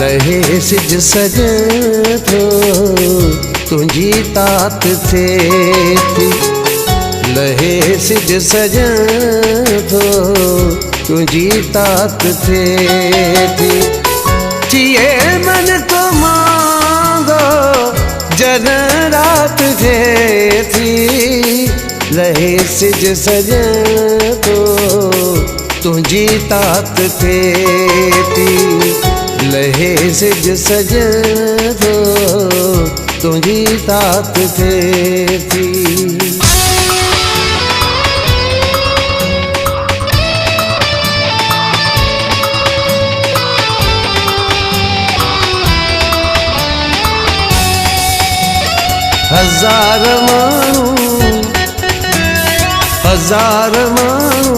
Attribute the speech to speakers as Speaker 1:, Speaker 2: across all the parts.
Speaker 1: लहे सिज सजन थो तुझी तात थे थी। लहे सिज सजन थो तुझी तात थे थी। थिए मन को मांगो जन रात थे थी। लहे सिज सजन थो तुझी तात थे थी। लहे सिज सजन थो तुझी तात थे थी। हजार माण्हू हजार माण्हू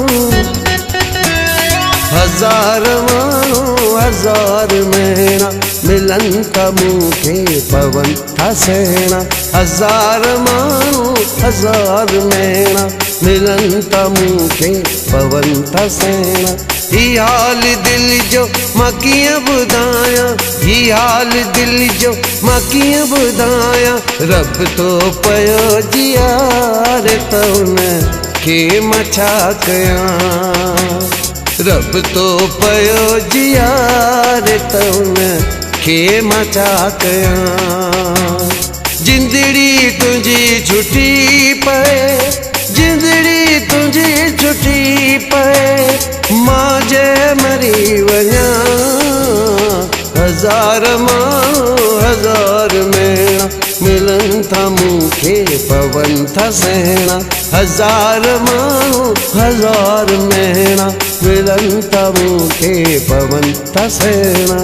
Speaker 1: हजार माण्हू हजार महीना मिलन था मूंखे पवन था सहना। हजार माण्हू हजार महीना मिलन था मूंखे पवन था सहना। ही हाल दिल जो मां कीअं ॿुधायां। ही हाल दिल जो मां कीअं ॿुधायां। रब तो पयो जियार त उन खे मां छा कयां। रब तो पयो जियार त उन खे मां छा कयां। जिंदड़ी तुझी छुटी पए जिंदड़ी तुझी छुटी पए मां जे मरी वञा। हजार माण्हू हजार महीना मिलन था मूंखे पवन था सहना। हजार माण्हू हजार महीना मिलन था मूंखे पवन था सहना।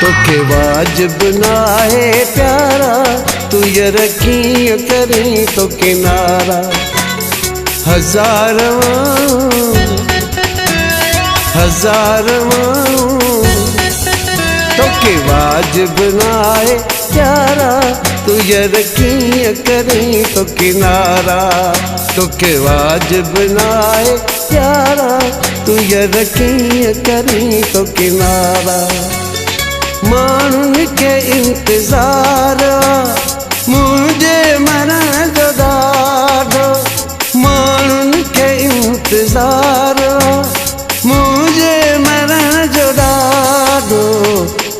Speaker 1: तोखे वाजिब ना है प्यारा तू ये रखी करी तो किनारा। हजार हजार तोखे वाजिब ना है प्यारा तू ये रखी करी तो किनारा। तोखे वाजिब ना है प्यारा तू ये रखी करी तो किनारा। माण्हुनि खे इंतज़ार मुंहिंजे मरण जो ॾाढो। माण्हुनि खे इंतज़ार मुंहिंजे मरण जो ॾाढो।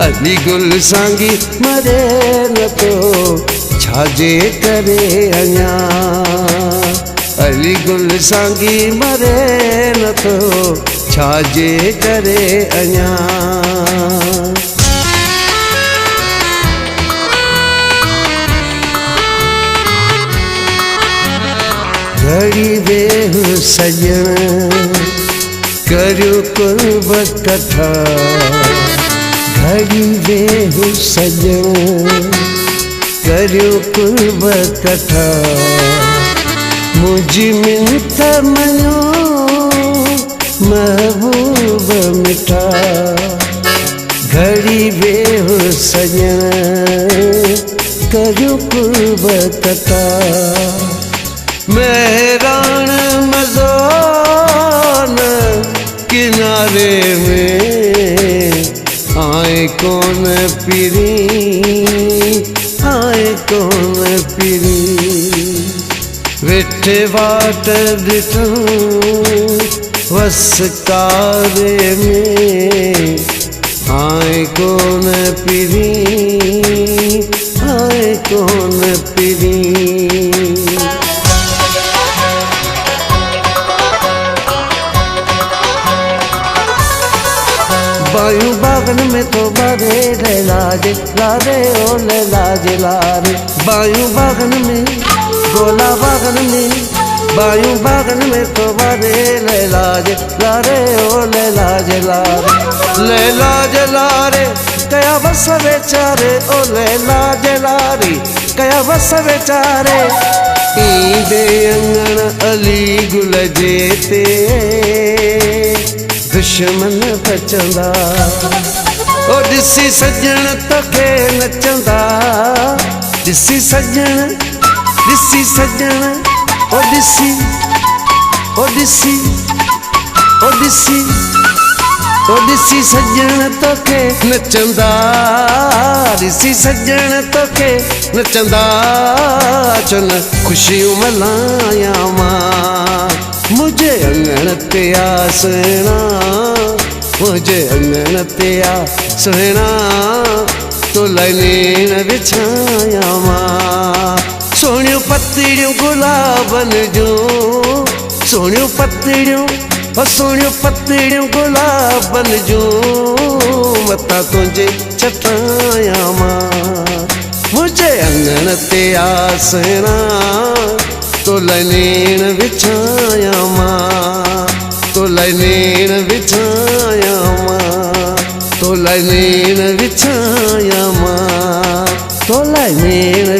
Speaker 1: अली गुल सांगी मरे नथो छाजे करे अञा। अली गुल सांगी मरे नथो छाजे करे अञा। घड़ी वेह सजन करियो कुर्ब कथा। घड़ी वेह सजन करियो कुर्ब कथा। मुझी मिन्नत मनो महबूब मिठा। घड़ी वेह सजन करियो कुर्ब कथा। मेहरान मज़ान किनारे में आए कौन पीरी आए कौन पीरी। वेठे वाट ॾिठूं वसकारे में आए कौन पीरी आए कौन पीरी। बायूं बागन में तो बारे लाजे लारे ओ लाजे लारे। बायूं बागन में गोला बागन में बायूं बागन में तो बारे लाजे लारे ओ लाजे लारे। लाजे लारे कया बस बेचारे ओ लाजे लारी कया बस बेचारे। ईंदे अंगण अली गुल जे ते दुश्मन बचंदा ओ ॾिसी सजण तोखे नचंदा ॾिसी सजण ओ ॾिसी ओ ॾिसी ओ ॾिसी ओ ॾिसी सजण तोखे नचंदा ॾिसी सजण तोखे नचंदा चुन ख़ुशियूं मल्हायां मां मुंहिंजे अङण ते आ सुहिणा मुंहिंजे अङण ते आ सुहिणा तो लाइ नेण विछायां मां सोणियूं पतड़ियूं गुलाबनि जूं सोणियूं पतड़ियूं सोणियूं पतड़ियूं गुलाबनि जूं मथां तुंहिंजे चटायां मां मुंहिंजे अङण ते आ सुहिणा तो लाइ नेण विछायां मां तो लाइ नेण विछायां मां तो लाइ नेण विछायां मां तो लाइ नेण